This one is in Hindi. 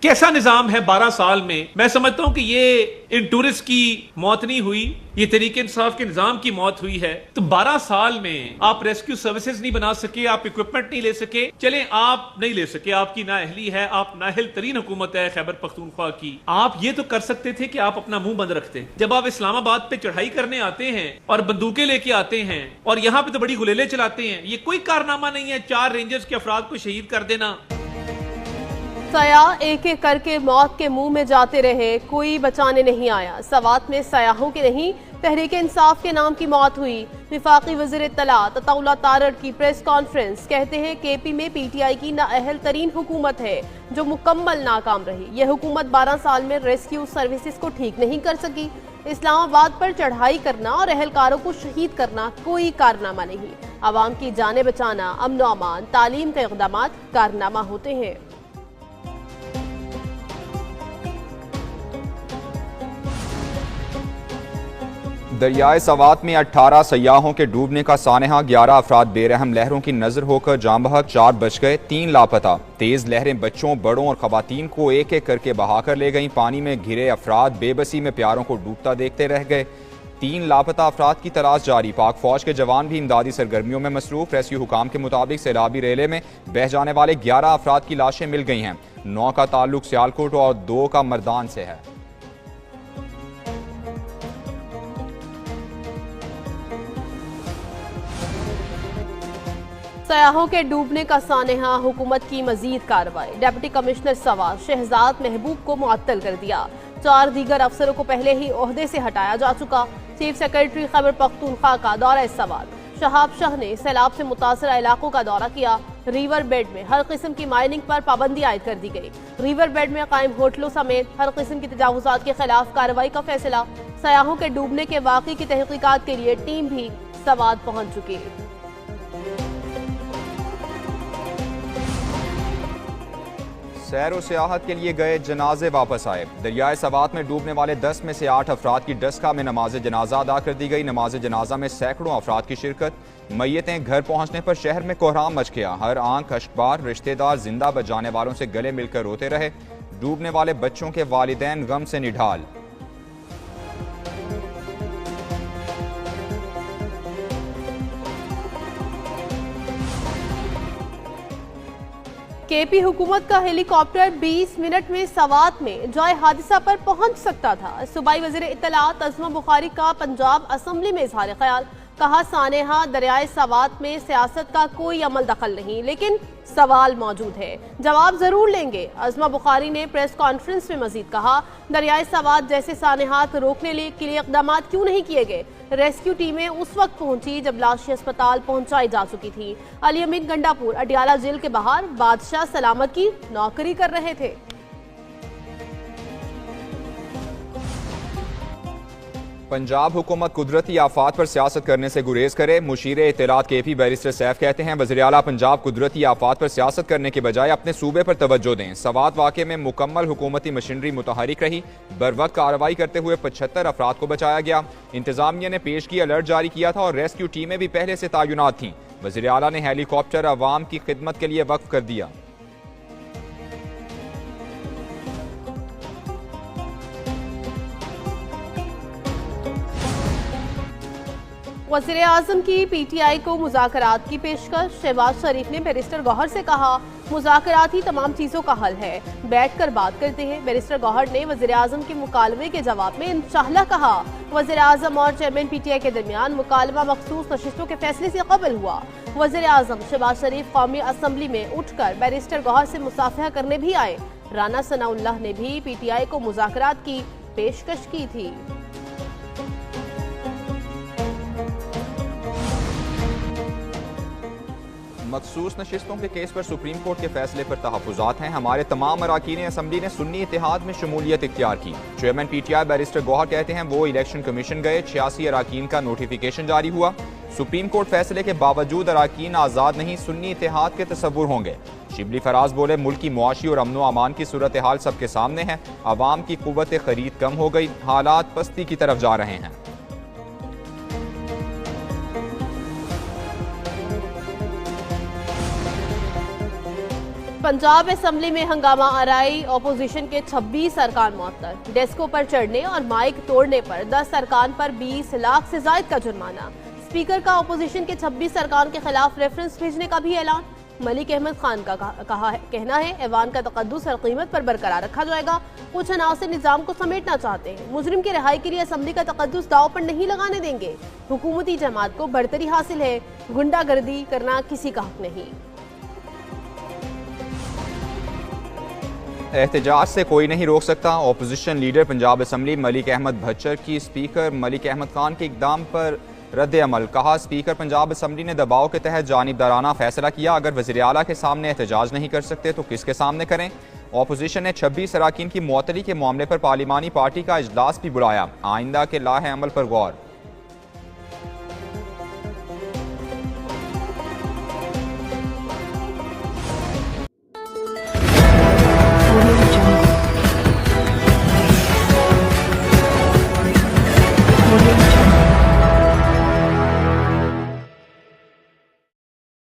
कैसा निजाम है 12 साल में। मैं समझता हूं कि ये इन टूरिस्ट की मौत नहीं हुई, ये तरीके इंसाफ के निजाम की मौत हुई है। तो 12 साल में आप रेस्क्यू सर्विसेज नहीं बना सके, आप इक्विपमेंट नहीं ले सके। चले आप नहीं ले सके, आपकी नाअहली है, आप नाअहल तरीन हुकूमत है खैबर पख्तूनख्वा की। आप ये तो कर सकते थे कि आप अपना मुंह बंद रखते। जब आप इस्लामाबाद पे चढ़ाई करने आते हैं और बंदूकें लेके आते हैं और यहाँ पे तो बड़ी गुलेले चलाते हैं, ये कोई कारनामा नहीं है 4 रेंजर्स के अफराद को शहीद कर देना। सयाह एक एक करके मौत के मुंह में जाते रहे, कोई बचाने नहीं आया। सवात में सयाहों की नहीं, तहरीक इंसाफ के नाम की मौत हुई। विफाकी वज़ीर इत्तलात अताउल्लाह तारड़ की प्रेस कॉन्फ्रेंस, कहते हैं केपी में पीटीआई की नाअहल तरीन हुकूमत है जो मुकम्मल नाकाम रही। यह हुकूमत 12 साल में रेस्क्यू सर्विसेज को ठीक नहीं कर सकी। इस्लामाबाद पर चढ़ाई करना और अहलकारों को शहीद करना कोई कारनामा नहीं। आवाम की जानें बचाना, अमन व अमान, तालीम के इक़दाम कारनामा होते हैं। दरियाए सवात में 18 सयाहों के डूबने का सानहा, 11 अफराद बेरहम लहरों की नजर होकर जाँ बहक, 4 बच गए, 3 लापता। तेज लहरें बच्चों, बड़ों और खवातीन को एक एक करके बहाकर ले गईं। पानी में घिरे अफराद बेबसी में प्यारों को डूबता देखते रह गए। 3 लापता अफराद की तलाश जारी। पाक फौज के जवान भी इमदादी सरगर्मियों में मसरूफ। रेस्क्यू हुकाम के मुताबिक सैलाबी रेले में बह जाने वाले 11 अफराद की लाशें मिल गई हैं। 9 का ताल्लुक सियालकोट और 2 का मर्दान से है। सयाहों के डूबने का सानहा, हुकूमत की मजीद कार्रवाई। डिप्टी कमिश्नर सवात शहजाद महबूब को मुअत्तल कर दिया। 4 दीगर अफसरों को पहले ही ओहदे से हटाया जा चुका। चीफ सेक्रेटरी खैबर पख्तूनख्वा का दौरा सवात। शहाब शाह ने सैलाब से मुतासरा इलाकों का दौरा किया। रिवर बेड में हर किस्म की माइनिंग पर पाबंदी आयद कर दी गई। रिवर बेड में कायम होटलों समेत हर किस्म की तजावुजात के खिलाफ कार्रवाई का फैसला। सयाहों के डूबने के वाक़े की तहकीकात के लिए टीम भी सवात पहुंच चुकी है। सैर और सियाहत के लिए गए जनाजे वापस आए। दरियाए सवात में डूबने वाले 10 में से 8 अफराद की डस्का में नमाज जनाजा अदा कर दी गई। नमाज जनाजा में सैकड़ों अफराद की शिरकत। मैयतें घर पहुंचने पर शहर में कोहराम मच गया। हर आंख अश्कबार, रिश्तेदार जिंदा बच जाने वालों से गले मिलकर रोते रहे। डूबने वाले बच्चों के वालिदैन गम से निढाल। केपी हुकूमत का हेलीकॉप्टर 20 मिनट में सवात में जाए हादसा पर पहुंच सकता था। सूबाई वज़ीर इत्तलात अज़मा बुखारी का पंजाब असम्बली में इजहार ख्याल। कहा, सानेहा दरियाए सवात में सियासत का कोई अमल दखल नहीं, लेकिन सवाल मौजूद है, जवाब जरूर लेंगे। अज़मा बुखारी ने प्रेस कॉन्फ्रेंस में मजीद कहा, दरियाए सवात जैसे सानेहात रोकने के लिए इक़दाम क्यों नहीं किए गए। रेस्क्यू टीमें उस वक्त पहुंची जब लाशें अस्पताल पहुंचाई जा चुकी थी। अली अमीन गंडापुर अडियाला जेल के बाहर बादशाह सलामत की नौकरी कर रहे थे। पंजाब हुकूमत कुदरती आफात पर सियासत करने से गुरेज करे। मुशीर इत्तलात केपी बैरिस्टर सैफ कहते हैं, वज़ीर आला पंजाब कुदरती आफात पर सियासत करने के बजाय अपने सूबे पर तवज्जो दें। सवात वाक़े में मुकम्मल हुकूमती मशीनरी मुतहरिक रही। बर वक्त कार्रवाई करते हुए 75 अफराद को बचाया गया। इंतजामिया ने पेशगी अलर्ट जारी किया था और रेस्क्यू टीमें भी पहले से तैनात थीं। वज़ीर आला ने हेलीकॉप्टर अवाम की खिदमत के लिए वक्फ कर दिया। वज़ीर आज़म की पीटीआई को मुज़ाकरात की पेशकश। शहबाज शरीफ ने बैरिस्टर गौहर से कहा, मुज़ाकरात ही तमाम चीज़ों का हल है, बैठ कर बात करते हैं। बैरिस्टर गौहर ने वज़ीर आज़म के मुकालमे के जवाब में इंशाअल्लाह कहा। वज़ीर आज़म और चेयरमैन पीटीआई के दरमियान मुकालमा मखसूस नशिस्तों के फैसले से कबल हुआ। वज़ीर आज़म शहबाज शरीफ कौमी असम्बली में उठकर बैरिस्टर गौहर से मुसाफहा करने भी आए। राना सनाउल्लाह ने भी पीटीआई को मुज़ाकरात की पेशकश की थी। मखसूस नशिस्तों के केस पर सुप्रीम कोर्ट के फैसले पर तहफ़्फ़ुज़ात हैं। हमारे तमाम अरकान असम्बली ने सुन्नी इत्तेहाद में शमूलियत इख्तियार की। चेयरमैन पीटीआई बैरिस्टर गौहर कहते हैं, वो इलेक्शन कमीशन गए, 86 अरकान का नोटिफिकेशन जारी हुआ। सुप्रीम कोर्ट फैसले के बावजूद अरकान आज़ाद नहीं, सुन्नी इत्तेहाद के तसव्वुर होंगे। शिबली फराज बोले, मुल्क की मुआशी और अमन व अमान की सूरत हाल सबके सामने है। आवाम की कुव्वत खरीद कम हो गई, हालात पस्ती की तरफ जा रहे हैं। पंजाब असेंबली में हंगामा आराई, ऑपोजिशन के 26 अरकान मुअत्तल, डेस्कों पर चढ़ने और माइक तोड़ने पर 10 अरकान पर 20 लाख से जायद का जुर्माना। स्पीकर का ऑपोजिशन के 26 अरकान के खिलाफ रेफरेंस भेजने का भी ऐलान। मलिक अहमद खान का कहना है ऐवान का तकद्दुस हर कीमत पर बरकरार रखा जाएगा। कुछ अनासिर निजाम को समेटना चाहते हैं, मुजरिम की रिहाई के लिए असेंबली का तकद्दुस दाव पर नहीं लगाने देंगे। हुकूमती जमात को बढ़तरी हासिल है, गुंडागर्दी करना किसी का हक नहीं। एहतजाज से कोई नहीं रोक सकता। Opposition leader Punjab assembly Malik Ahmad Bhachchar की स्पीकर मलिक अहमद खान के इकदाम पर रद्द अमल। कहा, स्पीकर पंजाब असम्बली ने दबाव के तहत जानिबदाराना फैसला किया। अगर वज़ीर आला के सामने एहतजाज नहीं कर सकते तो किसके सामने करें। ऑपोजिशन ने 26 अराकीन की मुअत्तली के मामले पर पार्लिमानी पार्टी का इजलास भी बुलाया। आइंदा के लाहे अमल पर गौर। Audio Jungle.